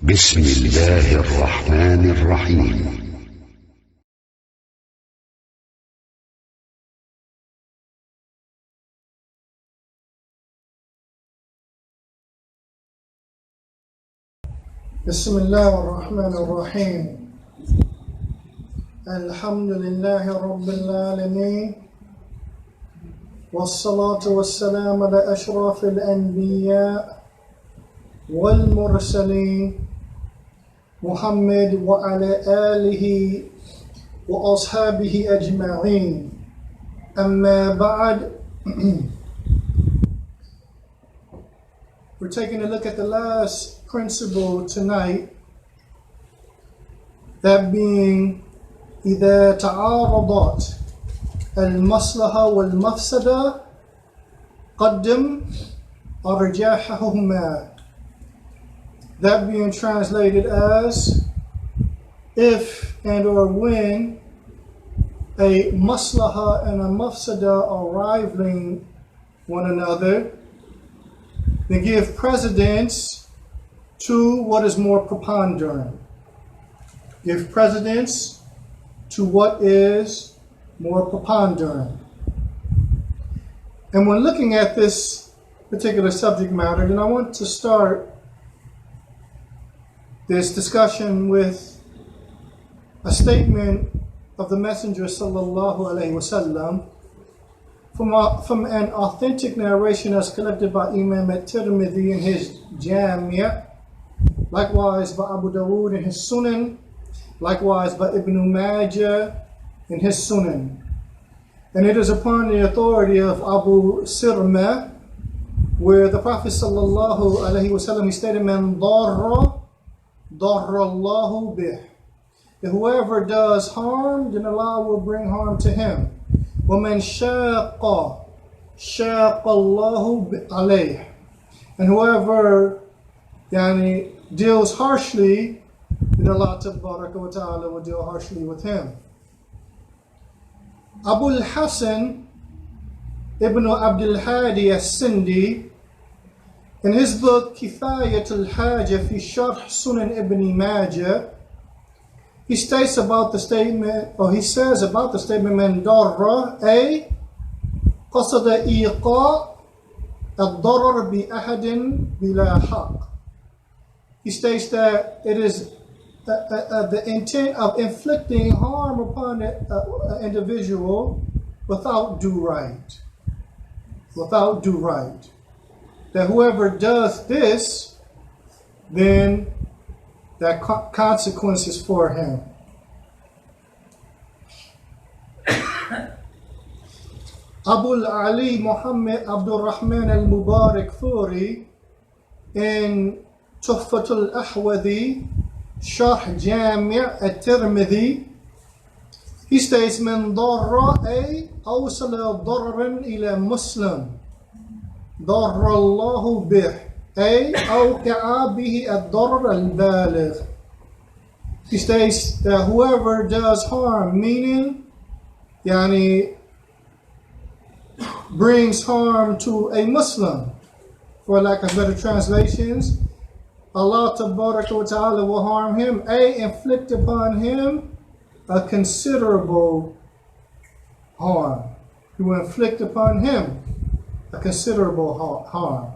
بسم الله الرحمن الرحيم. بسم الله الرحمن الرحيم. الحمد لله رب العالمين، والصلاة والسلام على أشرف الأنبياء والمرسلين محمد وعلى آله وأصحابه أجمعين. أما بعد. We're taking a look at the last principle tonight, that being إذا تعارضت المصلحة والمفسدة قدم أرجحهما. That being translated as, if and or when a maslaha and a mafsada are rivaling one another, then give precedence to what is more preponderant. Give precedence to what is more preponderant. And when looking at this particular subject matter, then I want to start this discussion with a statement of the Messenger sallallahu alaihi wasallam from an authentic narration as collected by Imam at-Tirmidhi in his Jami', likewise by Abu Dawood in his Sunan, likewise by Ibn Majah in his Sunan. And it is upon the authority of Abu Sirma, where the Prophet sallallahu alaihi wasallam, he stated, "Man darra Allahu bih." That whoever does harm, then Allah will bring harm to him. وَمَنْ شَاقَ اللَّهُ عَلَيْهِ. And whoever deals harshly, then Allah tabaraka wa ta'ala will deal harshly with him. Abu al-Hasan ibn Abdul Hadi as-Sindi, in his book Kifayat al-Haja fi Sharh Sunan ibn Majah, he states about the statement, or he says about the statement, "Man darra ay qasada iqa ad-darar bi ahadin bila haqq." He states that it is the intent of inflicting harm upon an individual without due right. Without due right. That whoever does this, then that consequences for him. Abu Ali Muhammad Abdul Rahman al-Mubarak Thuri in Tuhfatul Ahwadi Sharh Jami' at-Tirmidhi, he states, "Man darra ay awsala darran ila Muslim darra Allahu bih ay awqa'a bihi ad-darr al-baligh." He states that whoever does harm, meaning brings harm to a Muslim, for lack of better translations, Allah tabaraka wa ta'ala will harm him, inflict upon him a considerable harm. He will inflict upon him a considerable harm.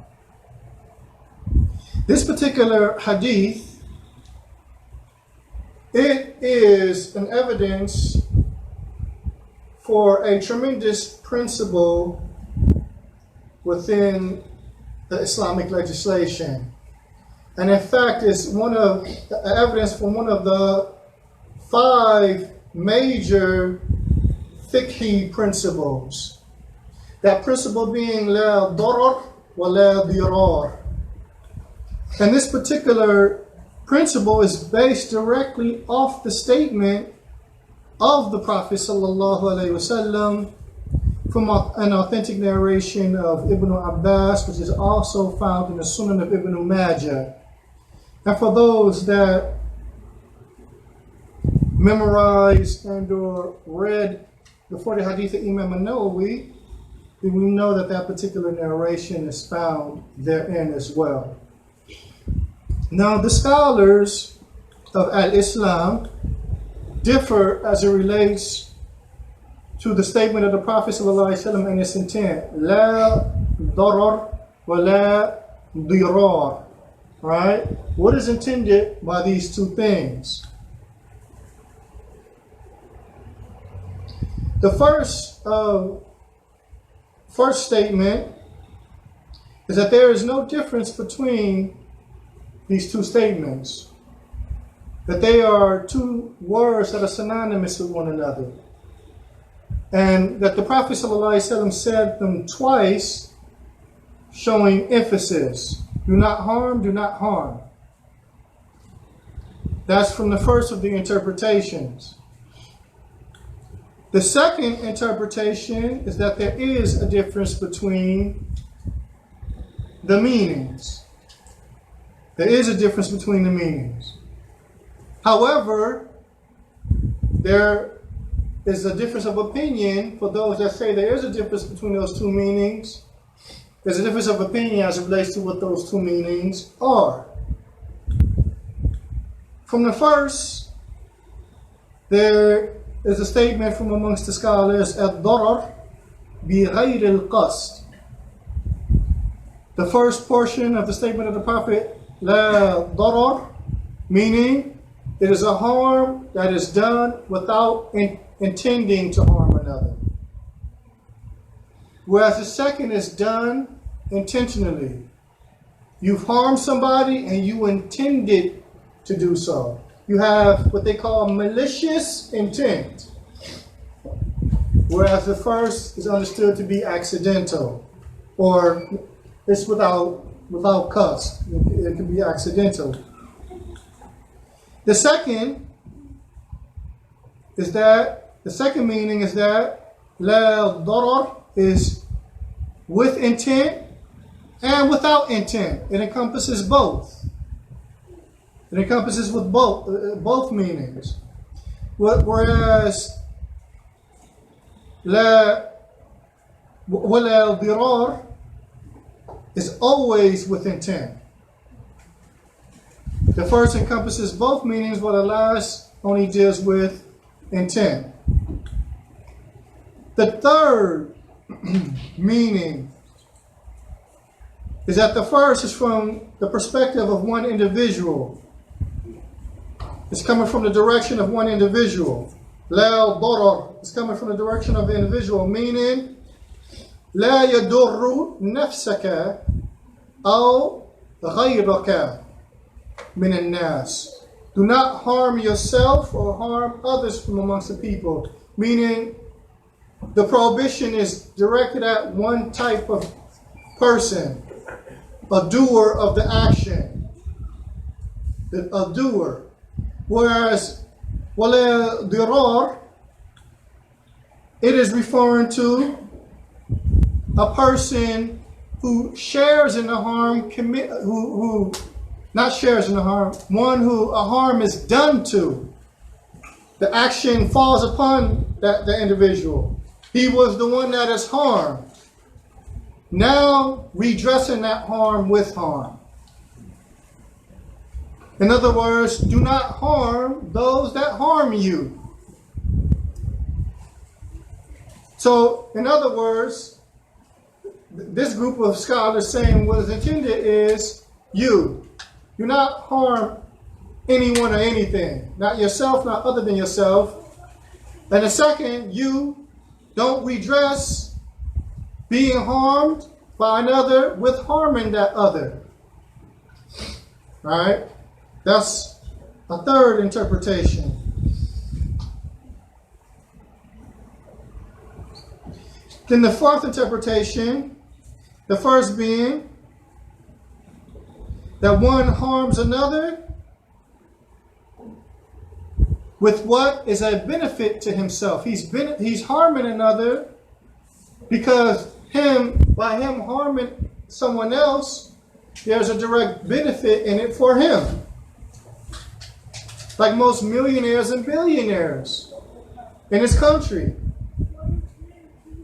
This particular hadith, it is an evidence for a tremendous principle within the Islamic legislation. And in fact, it's one of the evidence from one of the 5 major fiqh principles. That principle being la darar wa la dirar. And this particular principle is based directly off the statement of the Prophet sallallahu alaihi wasallam from an authentic narration of Ibn Abbas, which is also found in the Sunan of Ibn Majah. And for those that memorized and or read the 40 hadith of Imam al-Nawawi, then we know that that particular narration is found therein as well. Now, the scholars of Al-Islam differ as it relates to the statement of the Prophet ﷺ and its intent. La darar wa la dirar. Right? What is intended by these two things? The first statement is that there is no difference between these two statements, that they are two words that are synonymous with one another, and that the Prophet ﷺ said them twice, showing emphasis. Do not harm, do not harm. That's from the first of the interpretations. The second interpretation is that there is a difference between the meanings. There is a difference between the meanings. However, there is a difference of opinion for those that say there is a difference between those two meanings. There's a difference of opinion as it relates to what those two meanings are. From the first, there is a statement from amongst the scholars, ad-darar bi-ghayr al-qasd. The first portion of the statement of the Prophet, la darar, meaning it is a harm that is done without intending to harm another. Whereas the second is done intentionally. You've harmed somebody and you intended to do so. You have what they call malicious intent. Whereas the first is understood to be accidental, or it's without cause. It can be accidental. The second meaning is that la darar is with intent and without intent. It encompasses both. It encompasses with both meanings. Whereas la dirar is always with intent. The first encompasses both meanings, while the last only deals with intent. The third meaning is that the first is from the perspective of one individual. It's coming from the direction of one individual. La darar is coming from the direction of the individual, meaning la yadurru nafsaka aw ghayraka min an-nas. Do not harm yourself or harm others from amongst the people, meaning the prohibition is directed at one type of person, a doer of the action, a doer. Whereas wala dirar, it is referring to a person who shares in the harm, who not shares in the harm, one who a harm is done to. The action falls upon the individual. He was the one that is harmed. Now redressing that harm with harm. In other words, do not harm those that harm you. So, in other words, this group of scholars saying what is intended is you. Do not harm anyone or anything. Not yourself, not other than yourself. And the second, you don't redress being harmed by another with harming that other. Right? That's a third interpretation. Then the fourth interpretation, the first being that one harms another with what is a benefit to himself. He's harming another because by him harming someone else, there's a direct benefit in it for him. Like most millionaires and billionaires in this country,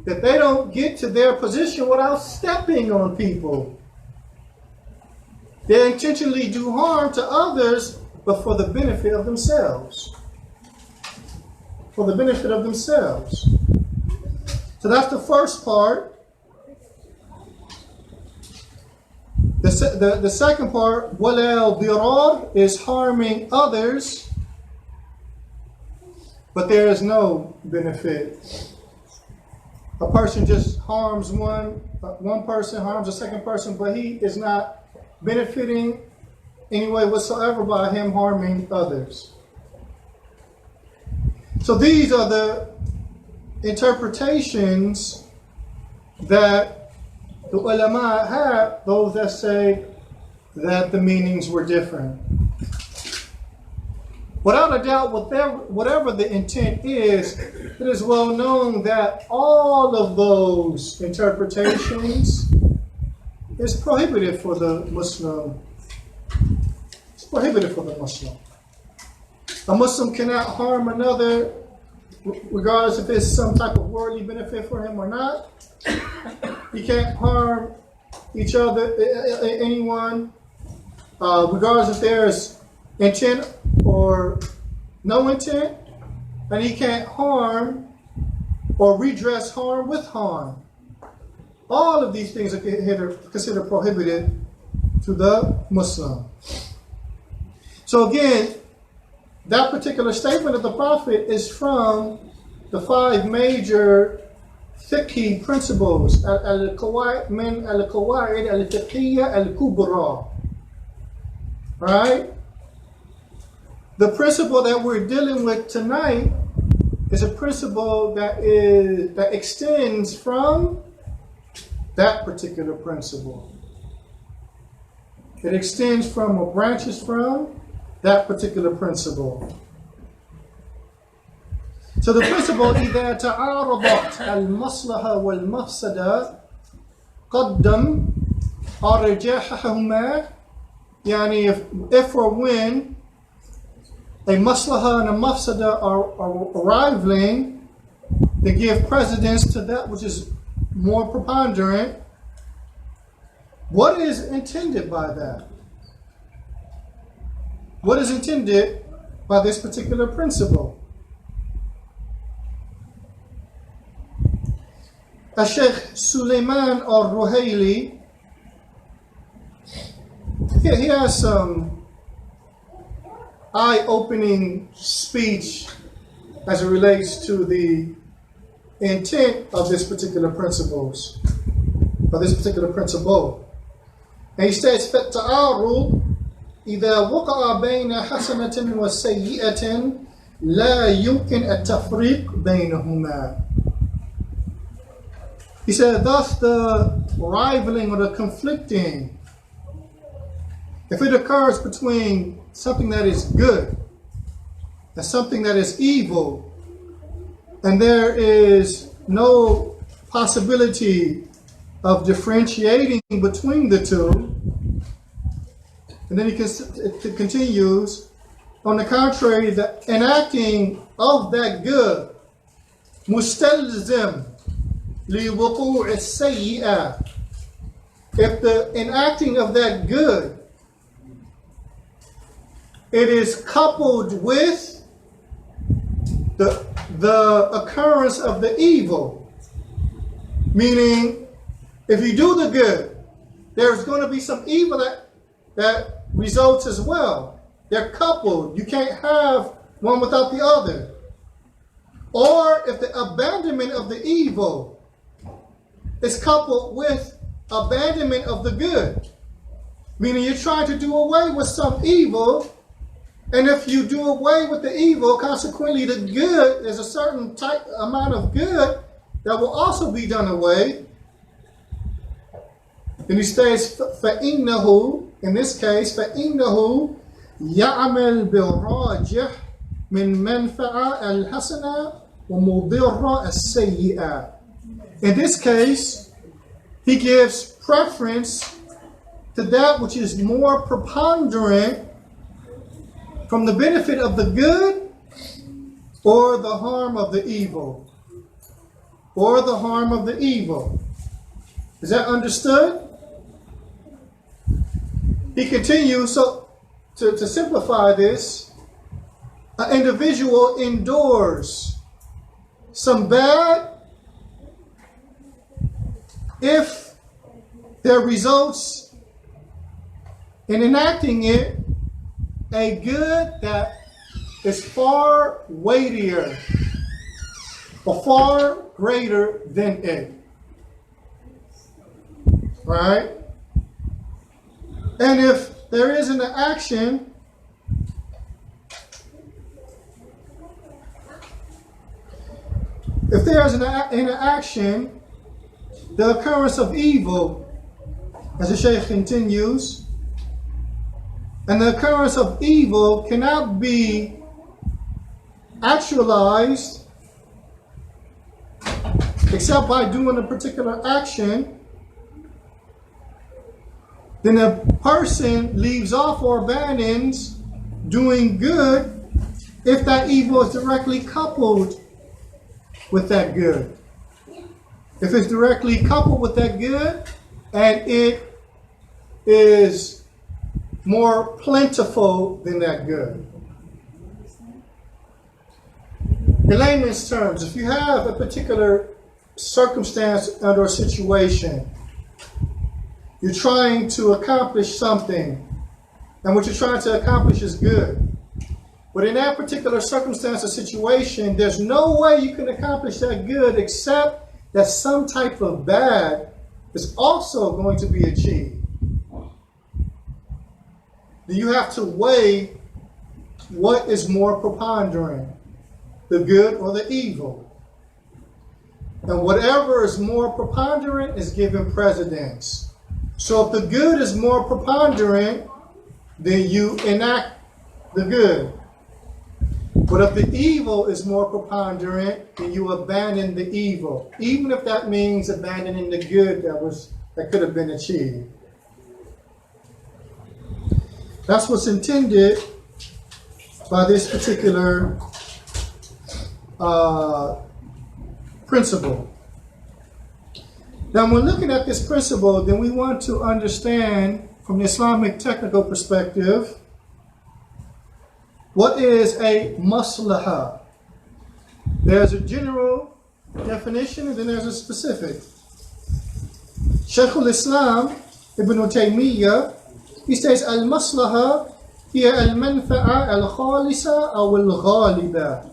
that they don't get to their position without stepping on people. They intentionally do harm to others, but for the benefit of themselves. For the benefit of themselves. So that's the first part. The second part, walal dirar, is harming others, but there is no benefit. A person just harms one person harms a second person, but he is not benefiting any way whatsoever by him harming others. So these are the interpretations that the ulama have, those that say that the meanings were different. Without a doubt, whatever the intent is, it is well known that all of those interpretations is prohibited for the Muslim. It's prohibited for the Muslim. A Muslim cannot harm another, regardless if it's some type of worldly benefit for him or not. He can't harm each other, anyone, regardless if there's intent or no intent, and he can't harm or redress harm with harm. All of these things are considered prohibited to the Muslim. So again, that particular statement of the Prophet is from the 5 major fiqh principles, al-qawaid min al-qawaid al-fiqhiyya al-kubra. Right? The principle that we're dealing with tonight is a principle that extends from that particular principle. It extends from or branches from that particular principle. So the principle إذا تعارضت المصلحة والمفسدة قدم أرجحهما. Yani if or when a maslaha and a mafsada are arriving, they give precedence to that which is more preponderant. What is intended by that? What is intended by this particular principle? Sheikh Suleiman al-Ruhaili, he has some eye-opening speech as it relates to the intent of this particular principle. And he states, فَالتَّعَارُض إِذَا وَقَعَ بَيْنَ حَسَنَةٍ وَسَيِّئَةٍ لَا يُمْكِنْ التَّفْرِيقُ بَيْنَهُمَا. He said, thus the rivaling or the conflicting, if it occurs between something that is good and something that is evil, and there is no possibility of differentiating between the two, and then it continues, on the contrary, the enacting of that good, mustalzim liwuqu' as-sayyi'ah, if the enacting of that good, it is coupled with the occurrence of the evil. Meaning, if you do the good, there's going to be some evil that results as well. They're coupled. You can't have one without the other. Or if the abandonment of the evil is coupled with abandonment of the good, meaning you're trying to do away with some evil, and if you do away with the evil, consequently the good, there's a certain type amount of good that will also be done away. Then he states, فَإِنَّهُ, in this case, فَإِنَّهُ يَعْمَلْ بِالرَّاجِحِ مِنْ مَنْفَعَ الْحَسَنَةِ وَمُضِرَّ السَّيِّئَةِ. In this case, he gives preference to that which is more preponderant from the benefit of the good or the harm of the evil. Or the harm of the evil. Is that understood? He continues, so to simplify this, an individual endures some bad if there results in enacting it a good that is far weightier or far greater than it. Right? And if there is an action action, the occurrence of evil, as the Shaykh continues, and the occurrence of evil cannot be actualized except by doing a particular action, then a person leaves off or abandons doing good if that evil is directly coupled with that good. If it's directly coupled with that good and it is more plentiful than that good. In layman's terms, if you have a particular circumstance or situation, you're trying to accomplish something, and what you're trying to accomplish is good. But in that particular circumstance or situation, there's no way you can accomplish that good except that some type of bad is also going to be achieved. You have to weigh what is more preponderant, the good or the evil. And whatever is more preponderant is given precedence. So if the good is more preponderant, then you enact the good. But if the evil is more preponderant, then you abandon the evil, even if that means abandoning the good that could have been achieved. That's what's intended by this particular principle. Now, when looking at this principle, then we want to understand from the Islamic technical perspective, what is a maslahah? There's a general definition and then there's a specific. Shaykh al-Islam Ibn Taymiyyah, he says, al-maslahah hiya al-manfa'a al-khalisa aw al-ghaliba.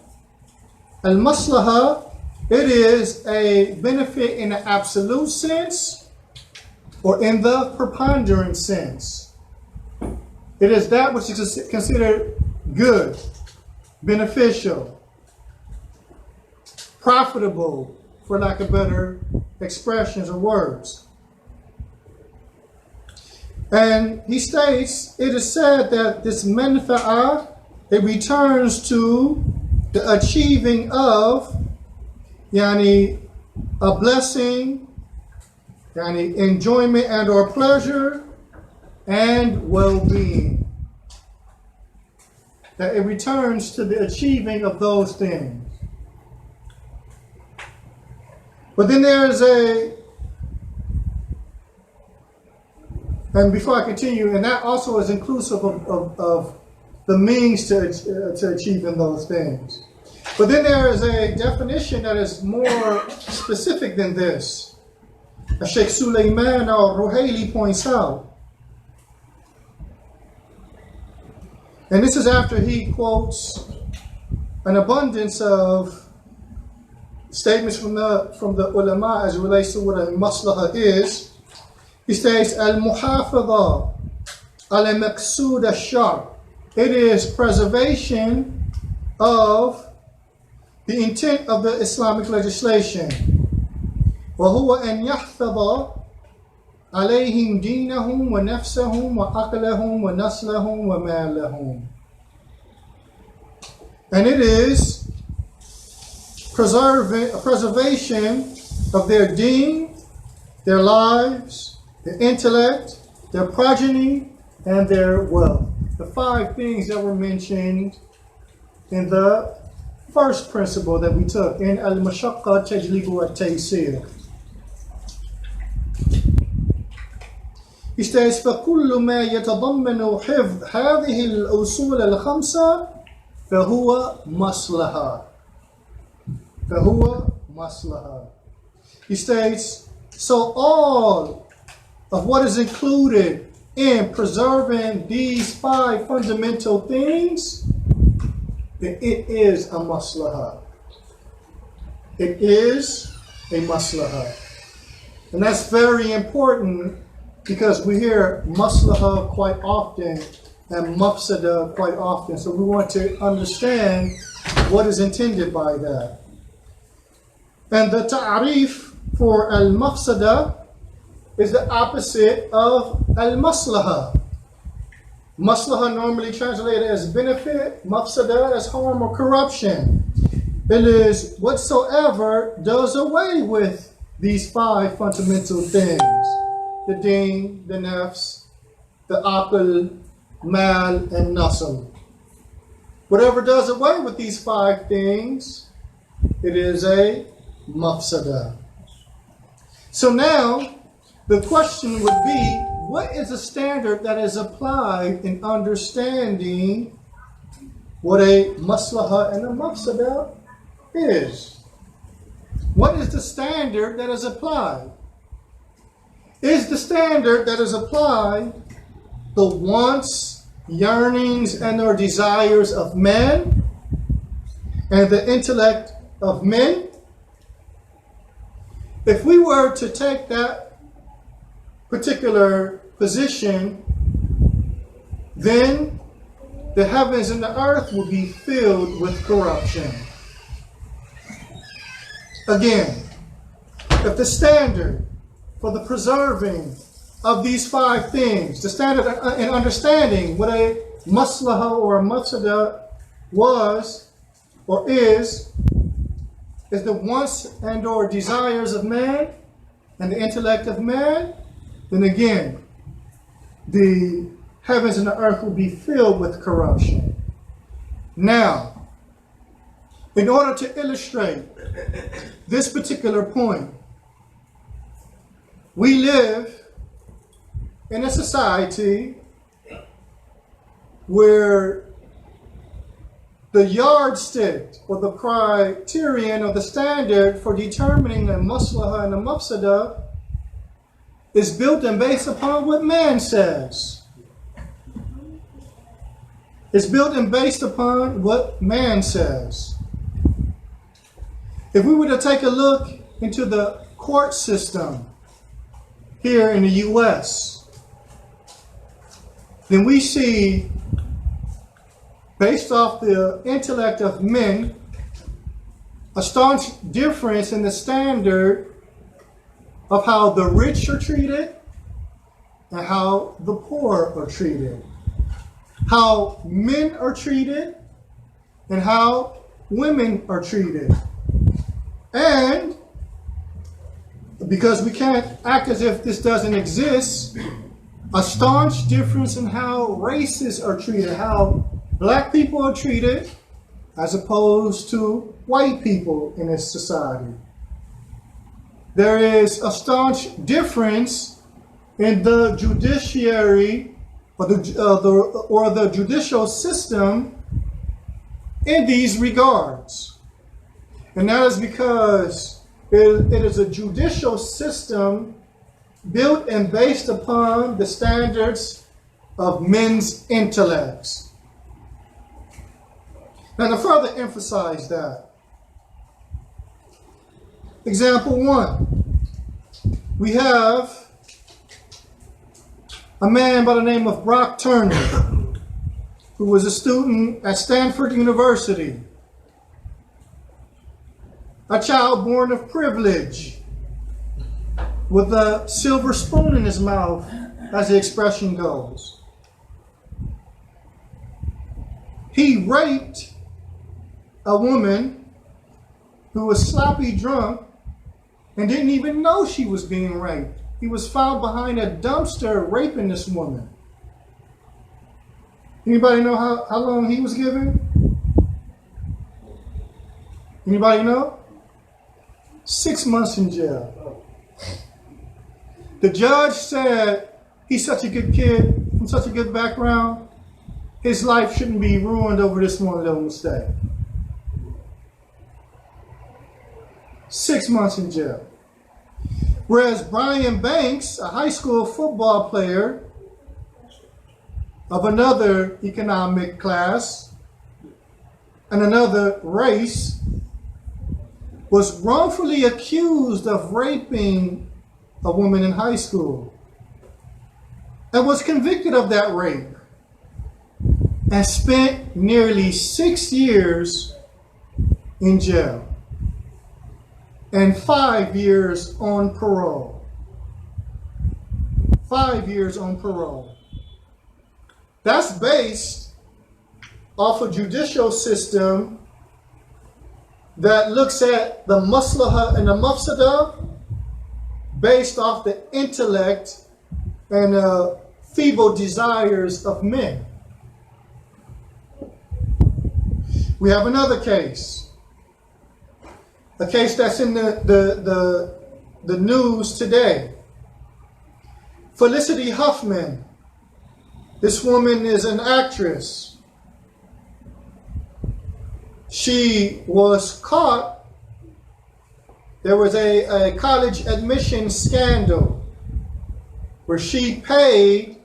Al-maslahah, it is a benefit in the absolute sense or in the preponderant sense. It is that which is considered good, beneficial, profitable, for lack of better expressions or words. And he states, it is said that this manfa'ah, it returns to the achieving of a blessing, enjoyment and or pleasure and well-being. That it returns to the achieving of those things. But then there's and before I continue, and that also is inclusive of the means to achieving those things. But then there is a definition that is more specific than this. As Sheikh Sulaiman al-Ruhaili points out. And this is after he quotes an abundance of statements from the ulama as it relates to what a maslahah is. He states, al-muhafadha al-maqsood al-shar. It is preservation of the intent of the Islamic legislation. وَهُوَ أَنْ يَحْفَظَ عَلَيْهِمْ دِينَهُمْ وَنَفْسَهُمْ وَعَقْلَهُمْ وَنَسْلَهُمْ وَمَالَهُمْ. And it is preservation of their deen, their lives, their intellect, their progeny, and their wealth. The 5 things that were mentioned in the first principle that we took in He states, فَكُلُّ مَا يَتَضَمَّنُ حِفْظ هَذِهِ الْأُصُولَ الْخَمْسَةِ فَهُوَ مَصْلَحَةٌ. فَهُوَ مَصْلَحَةٌ. He states, so all of what is included in preserving these 5 fundamental things, then it is a maslahah. It is a maslahah. And that's very important because we hear maslahah quite often and mafsada quite often. So we want to understand what is intended by that. And the ta'arif for al-mafsada is the opposite of al-maslaha. Maslaha normally translated as benefit, mafsada as harm or corruption. It is whatsoever does away with these 5 fundamental things: the deen, the nafs, the aql, mal, and nasl. Whatever does away with these 5 things, it is a mafsada. So now, the question would be, what is the standard that is applied in understanding what a maslaha and a mafsada is? What is the standard that is applied? Is the standard that is applied the wants, yearnings, and or desires of men and the intellect of men? If we were to take that particular position, then the heavens and the earth will be filled with corruption. Again, if the standard for the preserving of these 5 things, the standard in understanding what a maslaha or a mafsada was or is the wants and or desires of man and the intellect of man, then again, the heavens and the earth will be filled with corruption. Now, in order to illustrate this particular point, we live in a society where the yardstick or the criterion or the standard for determining a maslaha and a mafsada is built and based upon what man says. It's built and based upon what man says. If we were to take a look into the court system here in the U.S., then we see, based off the intellect of men, a staunch difference in the standard of how the rich are treated and how the poor are treated. How men are treated and how women are treated. And because we can't act as if this doesn't exist, a staunch difference in how races are treated, how black people are treated as opposed to white people in this society. There is a staunch difference in the judiciary or the judicial system in these regards. And that is because it is a judicial system built and based upon the standards of men's intellects. Now, to further emphasize that, example 1, we have a man by the name of Brock Turner, who was a student at Stanford University, a child born of privilege, with a silver spoon in his mouth, as the expression goes. He raped a woman who was sloppy drunk and didn't even know she was being raped. He was found behind a dumpster raping this woman. Anybody know how long he was given? Anybody know? 6 months in jail. The judge said he's such a good kid from such a good background. His life shouldn't be ruined over this one little mistake. 6 months in jail. Whereas Brian Banks, a high school football player of another economic class and another race, was wrongfully accused of raping a woman in high school and was convicted of that rape and spent nearly 6 years in jail and 5 years on parole. 5 years on parole. That's based off a judicial system that looks at the maslaha and the mafsada based off the intellect and feeble desires of men. We have another case, a case that's in the news today. Felicity Huffman. This woman is an actress. She was caught. There was a college admission scandal where she paid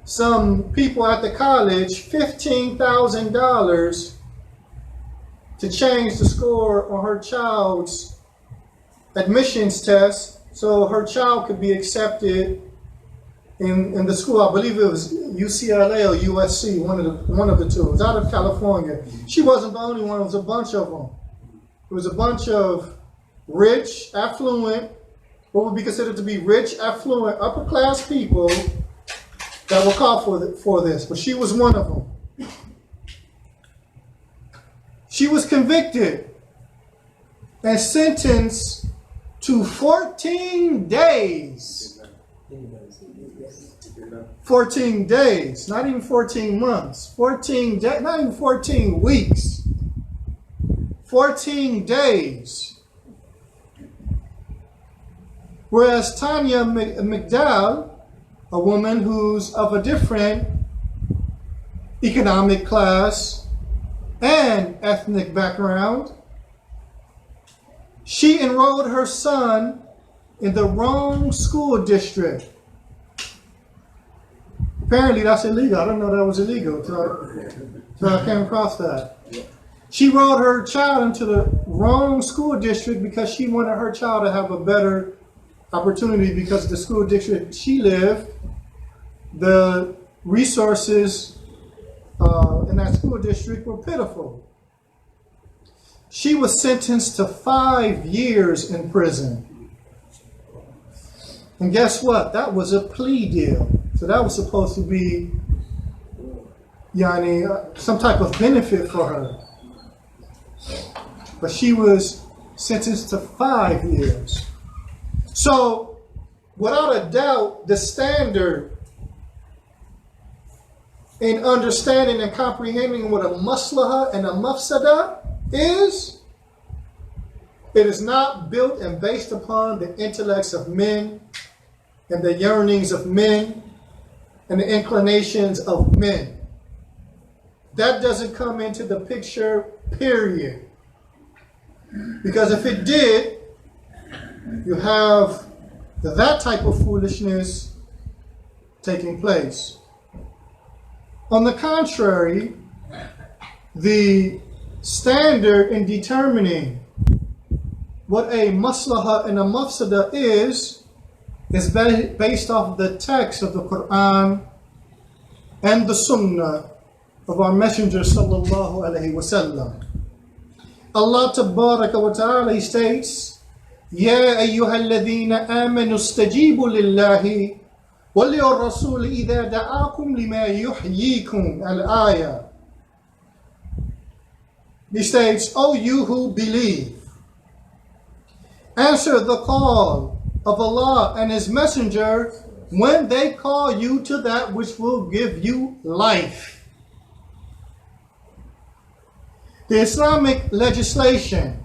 some people at the college $15,000 to change the score on her child's admissions test so her child could be accepted in the school. I believe it was UCLA or USC, one of the two. It was out of California. She wasn't the only one. It was a bunch of them. It was a bunch of rich, affluent, what would be considered to be rich, affluent, upper class people that were caught for this. But she was one of them. She was convicted and sentenced to 14 days. 14 days, not even 14 months. 14 days, not even 14 weeks. 14 days. Whereas Tanya McDowell, a woman who's of a different economic class and ethnic background, she enrolled her son in the wrong school district. Apparently that's illegal. I didn't know that was illegal until I came across that. She enrolled her child into the wrong school district because she wanted her child to have a better opportunity, because the school district she lived, the resources in that school district were pitiful. She was sentenced to 5 years in prison. And guess what? That was a plea deal. So that was supposed to be some type of benefit for her. But she was sentenced to 5 years. So without a doubt, the standard in understanding and comprehending what a maslaha and a mafsada is, it is not built and based upon the intellects of men and the yearnings of men and the inclinations of men. That doesn't come into the picture, period. Because if it did, you have that type of foolishness taking place. On the contrary, the standard in determining what a maslaha and a mafsada is based off the text of the Quran and the Sunnah of our Messenger sallallahu alaihi wasallam. Allah tabaraka wa ta'ala states, Ya ayyuhalladhina amanu istajibu lillahi wa lirrasul idha da'akum lima yuhyikum. Al-ayah. He states, O you who believe, answer the call of Allah and His Messenger when they call you to that which will give you life. The Islamic legislation,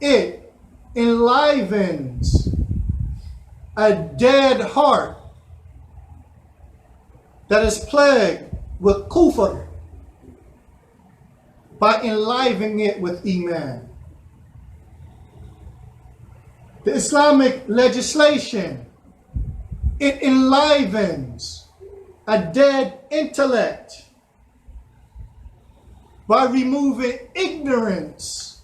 it enlivens a dead heart that is plagued with kufr by enlivening it with iman. The Islamic legislation, it enlivens a dead intellect by removing ignorance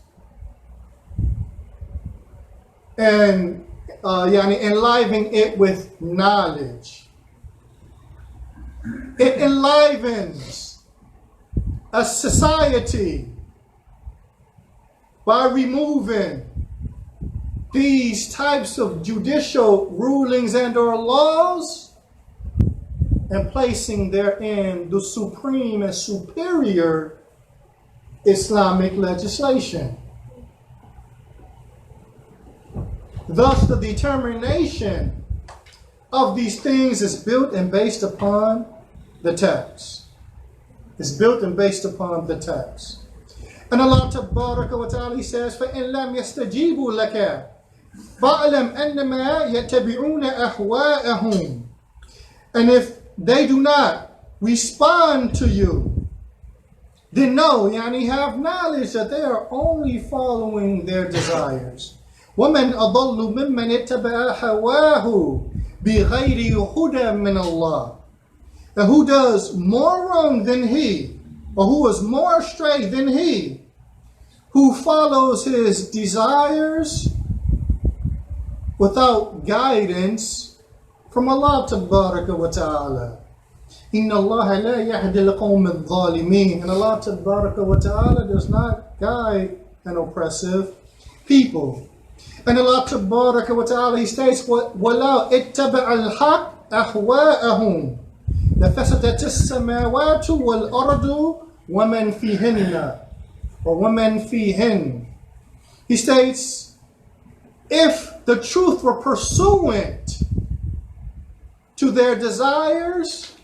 and enlivening it with knowledge. It enlivens a society by removing these types of judicial rulings and or laws and placing therein the supreme and superior Islamic legislation. Thus, the determination of these things is built and based upon the text. It's built and based upon the text. And Allah Tabaraka wa Ta'ala says, فَإِن لَمْ يَسْتَجِيبُوا لَكَ فَأَلَمْ أَنَّمَا يَتَّبِعُونَ أَهْوَاءَهُمْ. And if they do not respond to you, then know, have knowledge that they are only following their desires. وَمَنْ أَضَلُّ مِمَّنِ اتَّبَعَ هَوَاهُ بِغَيْرِ هُدًى مِنَ اللَّهِ. And who does more wrong than he, or who is more astray than he, who follows his desires without guidance from Allah Tabaraka wa Ta'ala. Inna Allah la yahdi al-qawm al-zalimin. And Allah Tabaraka wa Ta'ala does not guide an oppressive people. And Allah Tabaraka wa Ta'ala, He states, وَلَا اتَّبَعَ الْحَقِّ أَهْوَاءَهُمْ لَفَسَدَتِ السَّمَاوَاتُ وَالْأَرْضُ وَمَنْ فِيهِنَّ, or وَمَنْ فِيهِنْ. He states, if the truth were pursuant to their desires,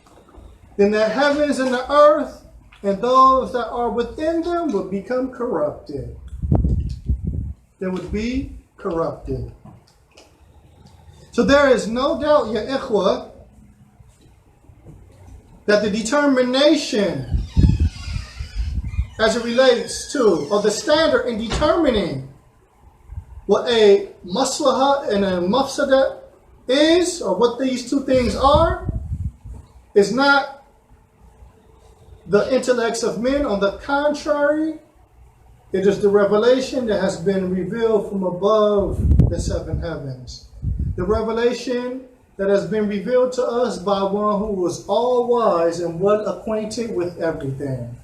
then the heavens and the earth and those that are within them would become corrupted. They would be corrupted. So there is no doubt, ya ikhwa, that the determination as it relates to, or the standard in determining what a maslaha and a mafsada is, or what these two things are, is not the intellects of men. On the contrary, it is the revelation that has been revealed from above the seven heavens. The revelation that has been revealed to us by one who was all wise and well acquainted with everything.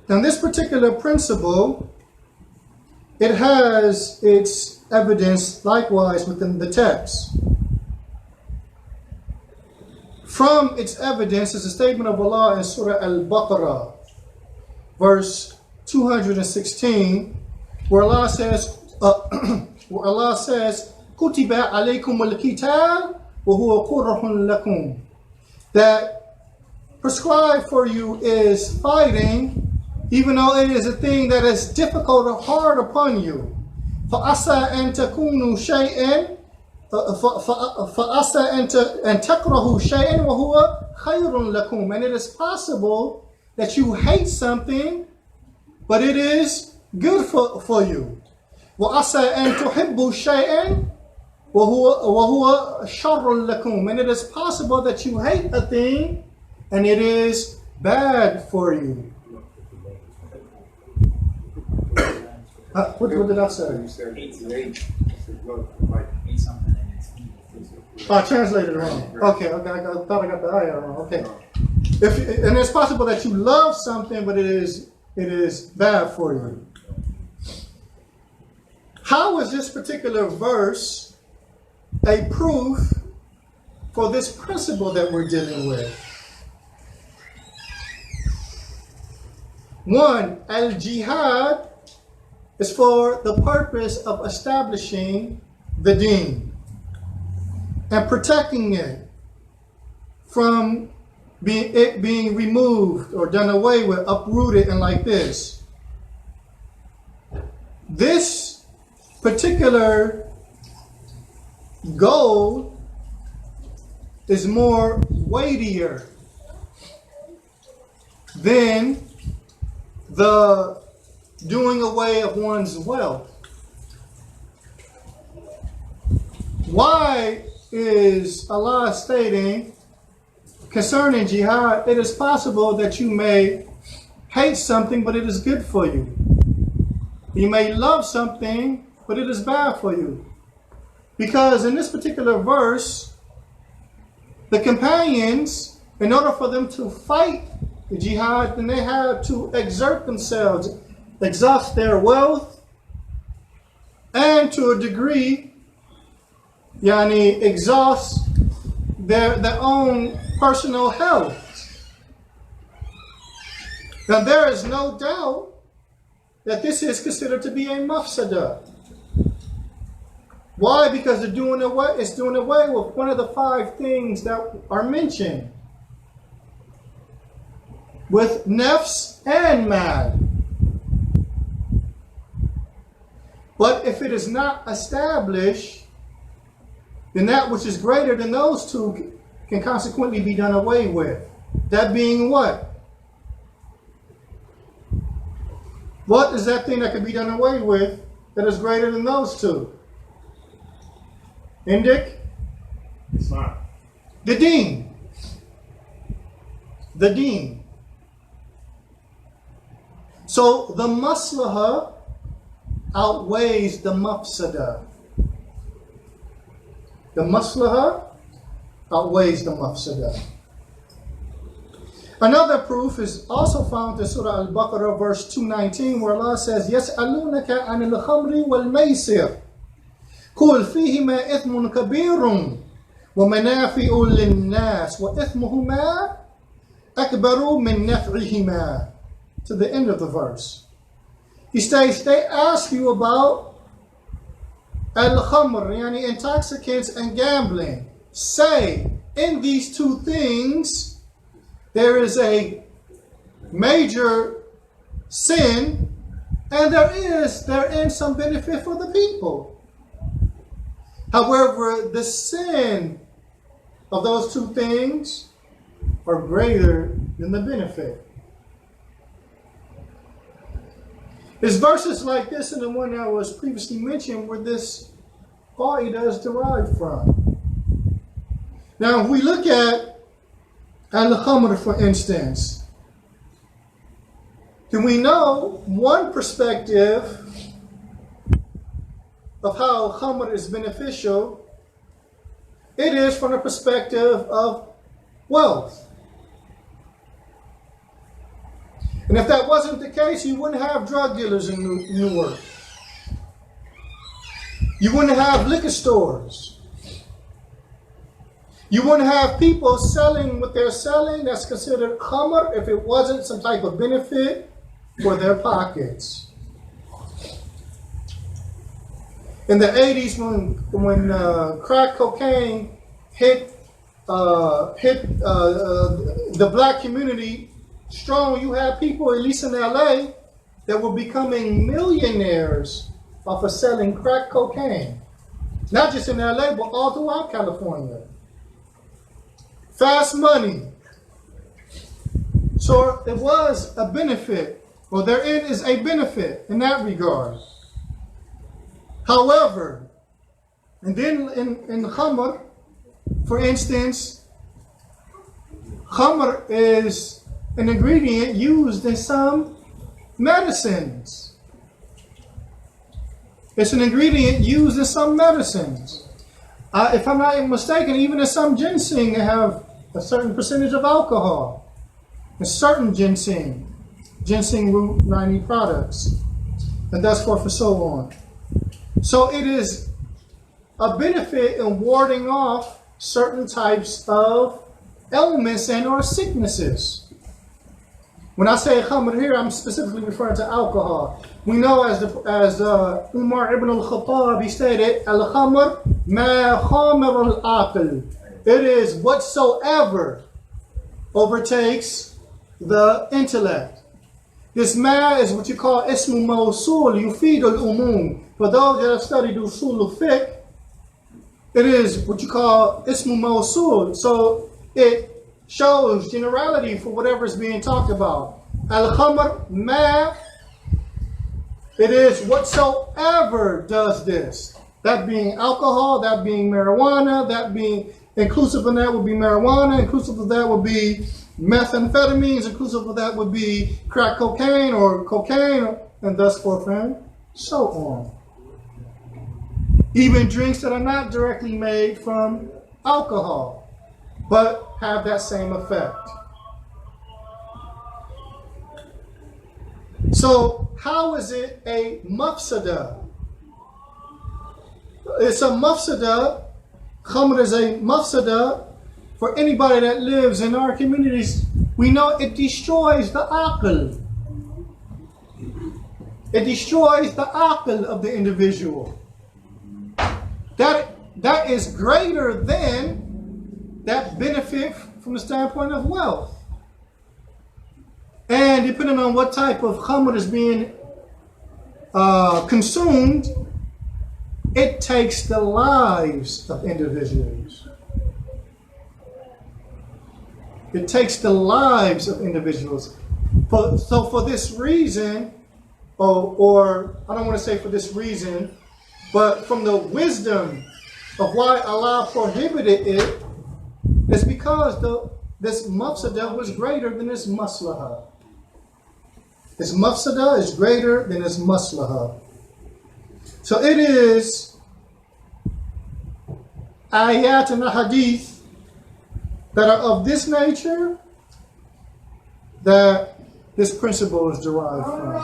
Now, this particular principle, it has its evidence likewise within the text. From its evidence is a statement of Allah in Surah Al-Baqarah, verse 216, where Allah says, كُتِبَ عَلَيْكُمُ الْكِتَابُ وَهُوَ كُرْهٌ لَكُمْ. That prescribed for you is fighting, even though it is a thing that is difficult or hard upon you. فَأَسَىٰ أَن تَكُونُوا شَيْئًا فَأَسَىٰ أَن تَكْرَهُوا شَيْئًا وَهُوَ خَيْرٌ لَكُمْ. And it is possible that you hate something, but it is good for you. وَأَسَىٰ أَن تُحِبُّوا شَيْئًا وَهُوَ شَرٌ لَكُمْ. And it is possible that you hate a thing, and it is bad for you. What did I say? You said hate something and it's evil. I translated it wrong. Okay, I thought I got the ayah wrong. Okay. And it's possible that you love something, but it is bad for you. How is this particular verse a proof for this principle that we're dealing with? One, al-jihad is for the purpose of establishing the deen and protecting it from being removed or done away with, uprooted, and like this. This particular goal is more weightier than the doing away of one's wealth. Why is Allah stating concerning jihad, it is possible that you may hate something, but it is good for you. You may love something, but it is bad for you. Because in this particular verse, the companions, in order for them to fight the jihad, then they had to exert themselves, exhaust their wealth, and to a degree, exhaust their own personal health. Now there is no doubt that this is considered to be a mafsada. Why? Because it's doing away with one of the 5 things that are mentioned. With nafs and mal. But if it is not established, then that which is greater than those two can consequently be done away with. That being what? What is that thing that can be done away with that is greater than those two? Indik? Islam. The deen. The deen. So the maslaha outweighs the mafsada. The maslaha outweighs the mafsada. Another proof is also found in Surah Al-Baqarah verse 219 where Allah says, يَسْأَلُونَكَ عَنِ الْخَمْرِ وَالْمَيْسِرِ قُلْ فِيهِمَا إِثْمٌ كَبِيرٌ وَمَنَافِعُ لِلنَّاسِ وَإِثْمُهُمَا أَكْبَرُ مِنْ نَفْعِهِمَا. To the end of the verse. He states, they ask you about al-khamr, yani intoxicants and gambling. Say, in these 2 things, there is a major sin, and there is therein some benefit for the people. However, the sin of those 2 things are greater than the benefit. It's verses like this and the one that was previously mentioned where this qaida is derived from. Now, if we look at al-khamr, for instance, then we know one perspective of how khamr is beneficial. It is from the perspective of wealth. And if that wasn't the case, you wouldn't have drug dealers in Newark. You wouldn't have liquor stores. You wouldn't have people selling what they're selling that's considered khamr if it wasn't some type of benefit for their pockets. In the 80s, when crack cocaine hit the black community strong, you had people, at least in LA, that were becoming millionaires off of selling crack cocaine. Not just in LA, but all throughout California. Fast money. So it was a benefit, or therein is a benefit in that regard. However, and then in khamr, for instance, khamr is an ingredient used in some medicines. It's an ingredient used in some medicines. If I'm not mistaken, even in some ginseng, they have a certain percentage of alcohol. In certain ginseng root 90 products, and thus forth and so on. So it is a benefit in warding off certain types of ailments and or sicknesses. When I say khamr here, I'm specifically referring to alcohol. We know as Umar ibn al-Khattab, he stated, al-khamr ma khamr al-aql. It is whatsoever overtakes the intellect. This ma is what you call ismu mawsul, yufid al-umum. For those that have studied usul al-fiqh, it is what you call ismu mawsul. So it shows generality for whatever is being talked about. Al-khamr ma, it is whatsoever does this. That being alcohol, that being marijuana, that being inclusive of that would be marijuana, inclusive of that would be methamphetamines, inclusive of that would be crack cocaine or cocaine, and thus forth and so on. Even drinks that are not directly made from alcohol, but have that same effect. So how is it a mafsada? It's a mafsada. Khamr is a mafsada for anybody that lives in our communities. We know it destroys the aql. It destroys the aql of the individual. That is greater than that benefit from the standpoint of wealth. And depending on what type of khamr is being consumed, it takes the lives of individuals. It takes the lives of individuals. So for this reason, or I don't want to say for this reason, but from the wisdom of why Allah prohibited it, is because this mafsada was greater than this maslaha. This mafsada is greater than this maslaha. So it is ayat and hadith that are of this nature that this principle is derived from.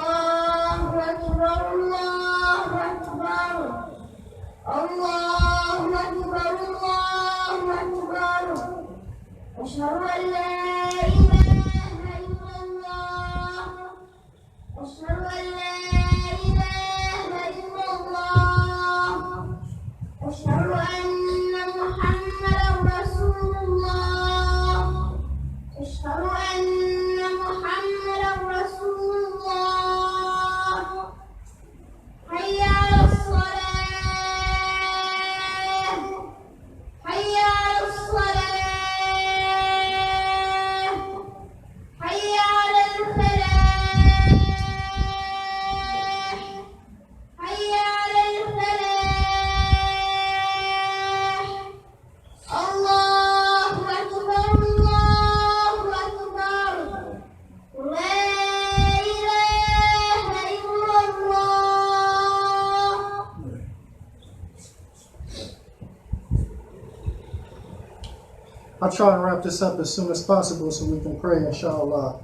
I'll try and wrap this up as soon as possible so we can pray, inshallah.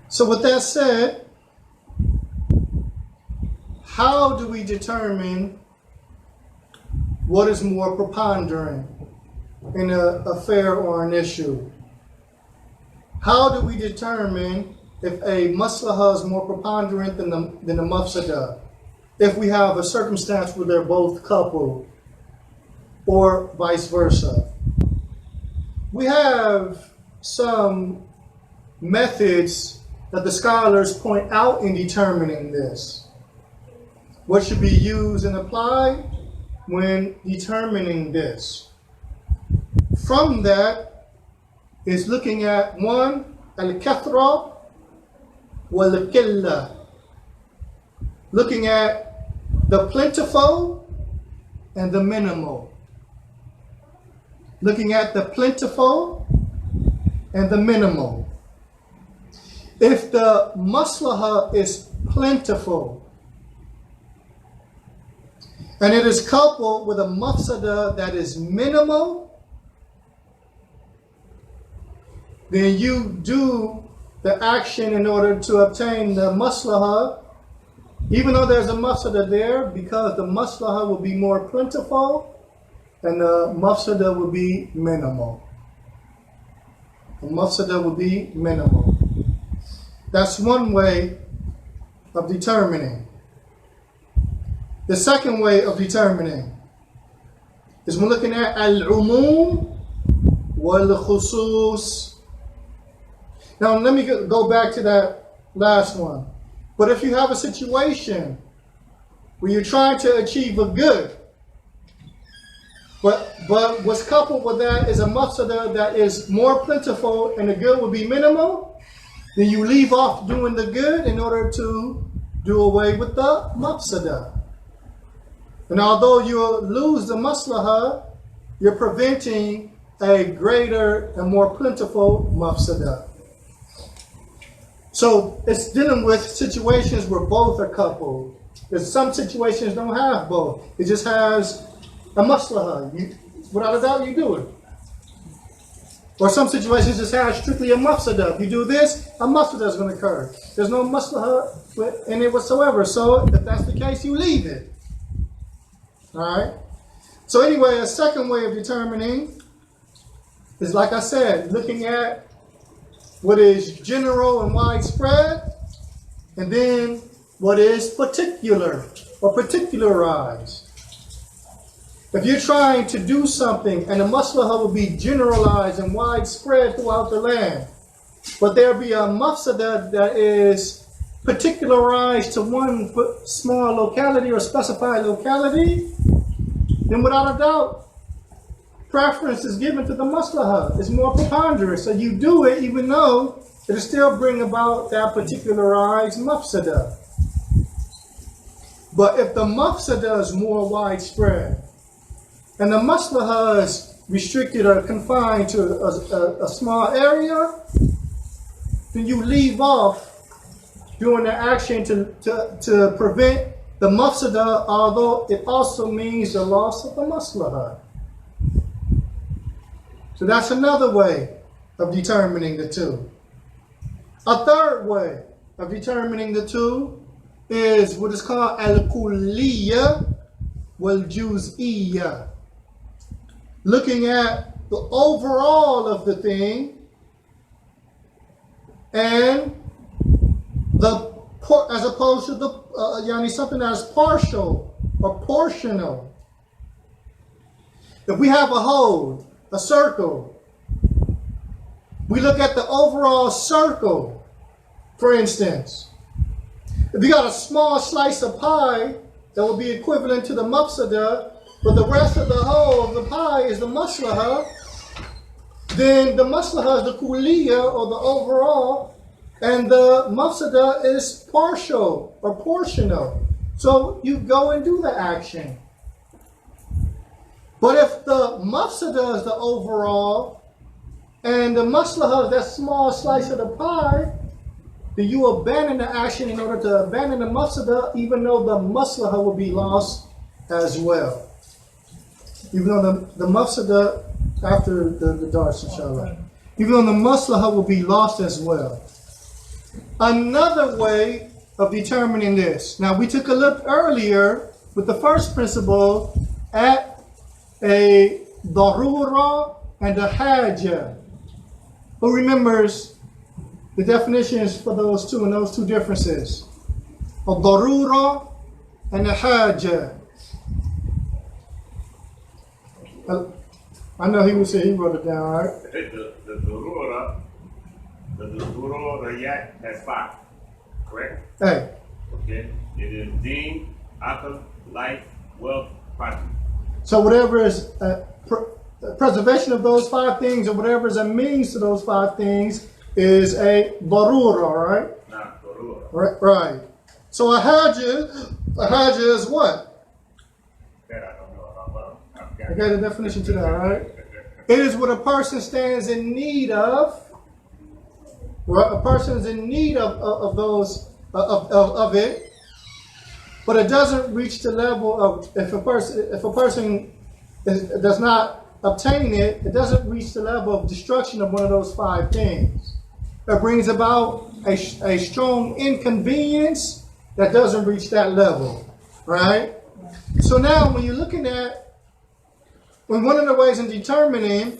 So with that said, how do we determine what is more preponderant in an affair or an issue? How do we determine if a maslaha is more preponderant than a mafsada? If we have a circumstance where they're both coupled, or vice versa. We have some methods that the scholars point out in determining this. What should be used and applied when determining this? From that is looking at one, al-kathra wal-qilla. Looking at the plentiful and the minimal. Looking at the plentiful and the minimal. If the maslaha is plentiful and it is coupled with a mafsada that is minimal, then you do the action in order to obtain the maslaha, even though there's a mafsada there, because the maslaha will be more plentiful and the mafsada will be minimal. The mafsada will be minimal. That's one way of determining. The second way of determining is we're looking at al-umum wal-khusus. Now let me go back to that last one. But if you have a situation where you're trying to achieve a good, But what's coupled with that is a mafsada that is more plentiful and the good will be minimal. Then you leave off doing the good in order to do away with the mafsada. And although you'll lose the maslaha, you're preventing a greater and more plentiful mafsada. So it's dealing with situations where both are coupled. Because some situations don't have both. It just has a maslaha. Without a doubt, you do it. Or some situations just have strictly a mafsada. If you do this, a mafsada is going to occur. There's no maslaha in it whatsoever. So if that's the case, you leave it. All right? So anyway, a second way of determining is, like I said, looking at what is general and widespread, and then what is particular or particularized. If you're trying to do something and the maslaha will be generalized and widespread throughout the land, but there be a mafsada that is particularized to one small locality or specified locality, then without a doubt, preference is given to the maslaha. It's more preponderant. So you do it even though it'll still bring about that particularized mafsada. But if the mafsada is more widespread and the maslaha is restricted or confined to a small area, then you leave off doing the action to prevent the mafsada, although it also means the loss of the maslaha. So that's another way of determining the two. A third way of determining the two is what is called al-kulliyya wal-juz'iyya. Looking at the overall of the thing and as opposed to the something that is partial or portional. If we have a whole, a circle, we look at the overall circle. For instance, if you got a small slice of pie that will be equivalent to the mafsada, but the rest of the whole of the pie is the maslaha, then the maslaha is the kulliyya or the overall, and the mafsada is partial or portional. So you go and do the action. But if the mafsada is the overall and the maslaha is that small slice of the pie, then you abandon the action in order to abandon the mafsada, even though the maslaha will be lost as well. Even though the mafsada, after the dars, inshallah, even though the maslaha will be lost as well. Another way of determining this. Now, we took a look earlier with the first principle at a darura and a haja. Who remembers the definitions for those two and those two differences? A darura and a haja. I know he would say he wrote it down, right? The darura has 5, correct? Hey. Okay. It is deen, aql, life, wealth, property. So whatever is preservation of those 5 things, or whatever is a means to those 5 things, is a darura, right? Not darura. Right. So a haja is what? That I don't know. I got a definition to that, right? It is what a person stands in need of. Well, a person is in need of those of it, but it doesn't reach the level of if a person does not obtain it, it doesn't reach the level of destruction of one of those 5 things. It brings about a strong inconvenience that doesn't reach that level, right? So now, when you're looking at one of the ways in determining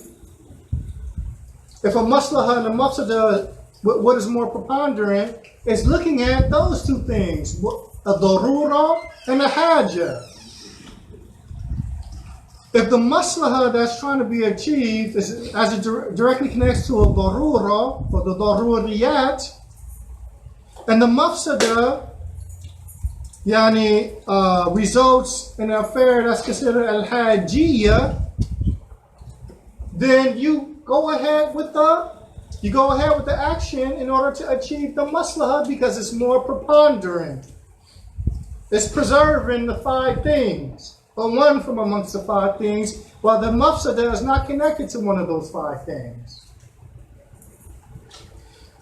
if a maslaha and a mafsada, what is more preponderant, is looking at those 2 things, a darura and a haja. If the maslaha that's trying to be achieved as it directly connects to a darura, or the daruriyat, and the mafsada results in an affair that's considered al-hajiyya, then you go ahead with the action in order to achieve the maslahah because it's more preponderant. It's preserving the 5 things, or one from amongst the 5 things, while the mafsada is not connected to one of those 5 things.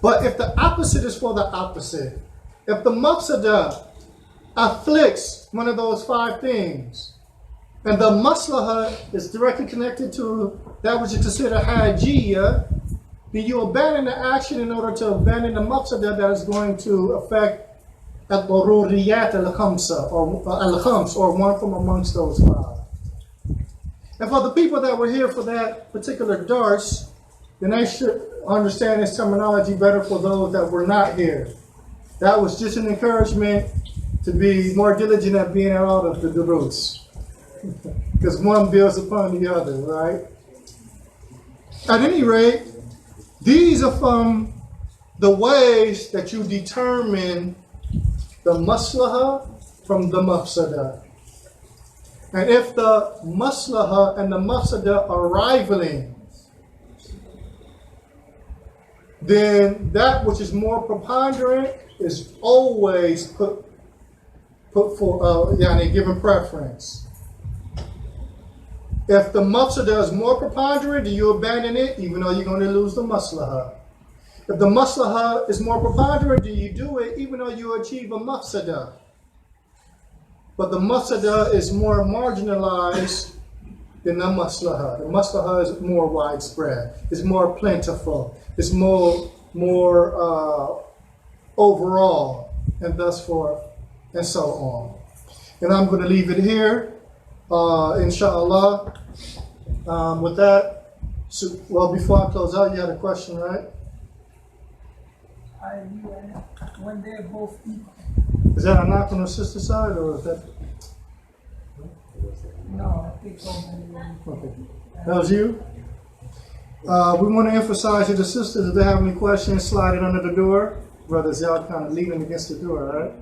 But if the opposite is for the opposite, if the mafsada afflicts one of those 5 things, and the maslahah is directly connected to that which is considered hajiyah, then you abandon the action in order to abandon the mafsada that is going to affect al-daruriyat al-khamsa, or al-khams, or one from amongst those 5. And for the people that were here for that particular dars, then they should understand this terminology better for those that were not here. That was just an encouragement to be more diligent at being out of the durus. Because one builds upon the other, right? At any rate, these are from the ways that you determine the maslahah from the mafsada. And if the maslahah and the mafsada are rivaling, then that which is more preponderant is always put for given preference. If the mafsada is more preponderant, do you abandon it even though you're going to lose the maslahah? If the maslahah is more preponderant, do you do it even though you achieve a mafsada? But the mafsada is more marginalized than the maslahah. The maslahah is more widespread. It's more plentiful. It's more overall, and thus forth, and so on. And I'm going to leave it here, inshallah. With that, before I close out, you had a question, right? When they're both equal. Is that a knock on the sister side, or is that? No, I think so. Okay. That was you? We want to emphasize to the sisters, if they have any questions, slide it under the door. Brothers, y'all kind of leaning against the door, right?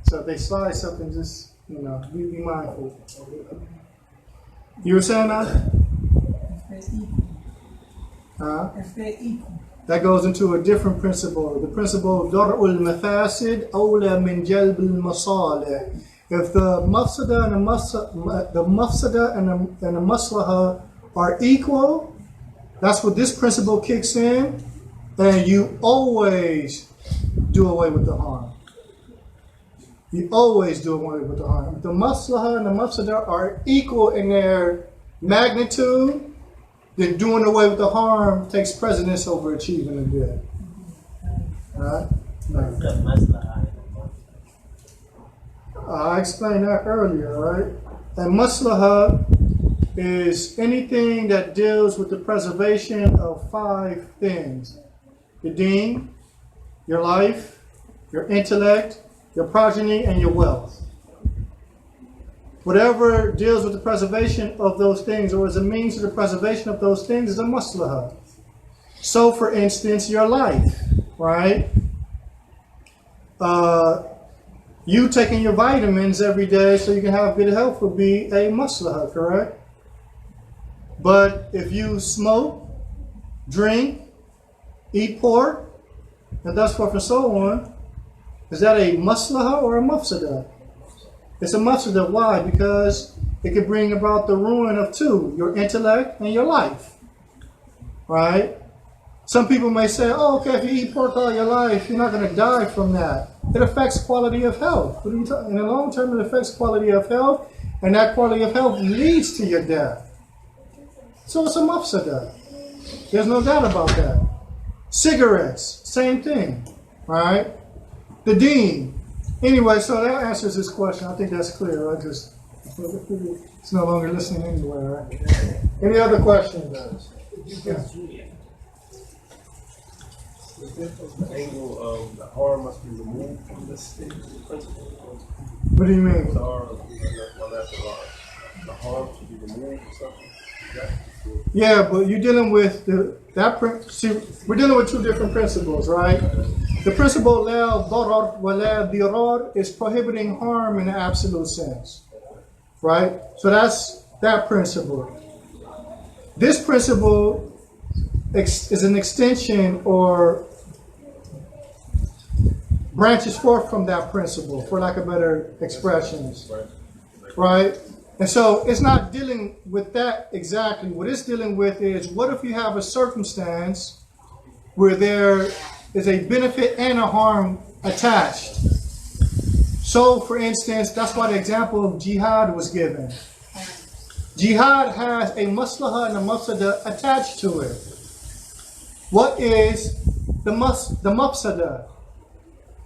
So if they slide something, just, be mindful. You were saying that? If they're equal. Huh? If they're equal. That goes into a different principle. The principle of dar'ul mafasid awla min jalb al-masalih. If the mafsada and the maslahah are equal, that's what this principle kicks in, and you always do away with the harm. You always do away with the harm. If the maslahah and the mafsada are equal in their magnitude, then doing away with the harm takes precedence over achieving the good. Right? I explained that earlier, right? And maslahah is anything that deals with the preservation of 5 things: your deen, your life, your intellect, your progeny, and your wealth. Whatever deals with the preservation of those things, or as a means to the preservation of those things, is a maslahah. So, for instance, your life, right? You taking your vitamins every day so you can have good health would be a maslahah, correct? But if you smoke, drink, eat pork, and thus forth and so on, is that a maslahah or a mafsada? It's a mafsada. Why? Because it could bring about the ruin of 2, your intellect and your life. Right? Some people may say, oh, okay, if you eat pork all your life, you're not going to die from that. It affects quality of health. In the long term, it affects quality of health, and that quality of health leads to your death. So it's a mafsada. There's no doubt about that. Cigarettes, same thing. Right? The deen. Anyway, so that answers this question. I think that's clear, right? Just it's no longer listening anyway, right? Any other questions, guys? Yeah. The angle of the harm must be removed from this principle. What do you mean? The harm should be removed or something. Yeah, but you're dealing with we're dealing with 2 different principles, right? The principle la darar wa la dirar is prohibiting harm in the absolute sense, right? So that's that principle. this principle is an extension or branches forth from that principle, for lack of better expressions, right? And so it's not dealing with that exactly. What it's dealing with is, what if you have a circumstance where there is a benefit and a harm attached? So, for instance, that's why the example of jihad was given. Jihad has a maslahah and a mafsada attached to it. What is the mafsada?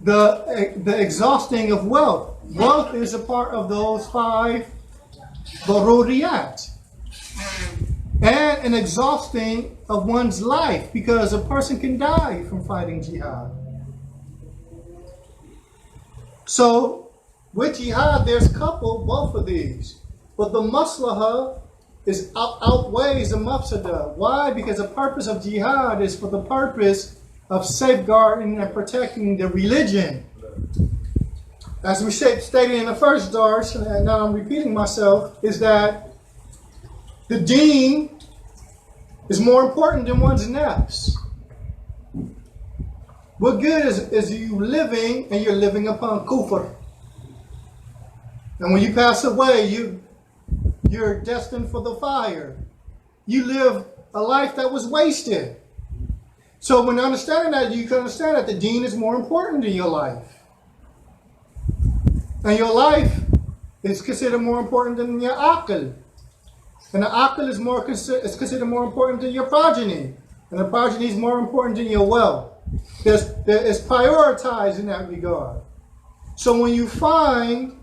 The exhausting of wealth. Wealth is a part of those 5 daruriyat. And an exhausting of one's life, because a person can die from fighting jihad. So, with jihad, there's coupled both of these. But the maslahah outweighs the mafsada. Why? Because the purpose of jihad is for the purpose of safeguarding and protecting the religion. As we stated in the first dars, and now I'm repeating myself, is that the deen is more important than one's nafs. What good is you living and you're living upon kufr? And when you pass away, you're destined for the fire. You live a life that was wasted. So when understanding that, you can understand that the deen is more important than your life. And your life is considered more important than your aql. And the aql is considered more important than your progeny. And the progeny is more important than your wealth. It's prioritized in that regard. So when you find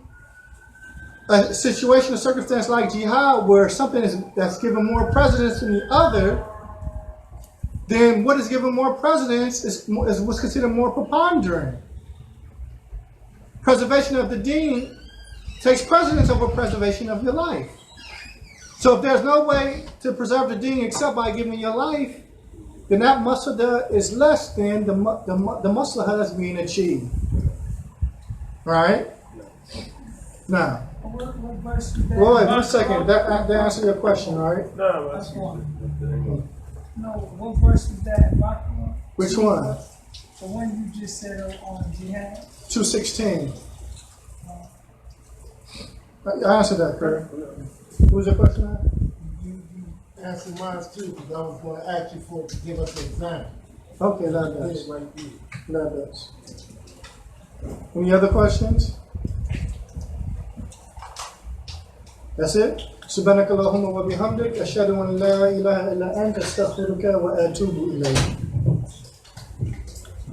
a situation, a circumstance like jihad, where something that's given more precedence than the other, then what is given more precedence is what's considered more preponderant. Preservation of the deen takes precedence over preservation of your life. So if there's no way to preserve the deen except by giving your life, then that maslahah is less than the maslahah that's being achieved. Right? Now, What verse is that? wait 1 second. That answered your question, right? No, That's that's one. No, what verse is that? Baqarah? Which one? The one you just said on jihad. 2:16. I answered that, Kurt. What was your question? You answered mine too, because I was going to ask you for it to give us an example. Okay, that Put does. it right there. That does. Any other questions? That's it. سبحانك اللهم وبحمدك أشهد أن لا إله إلا أنت أستغفرك وأتوب إليك.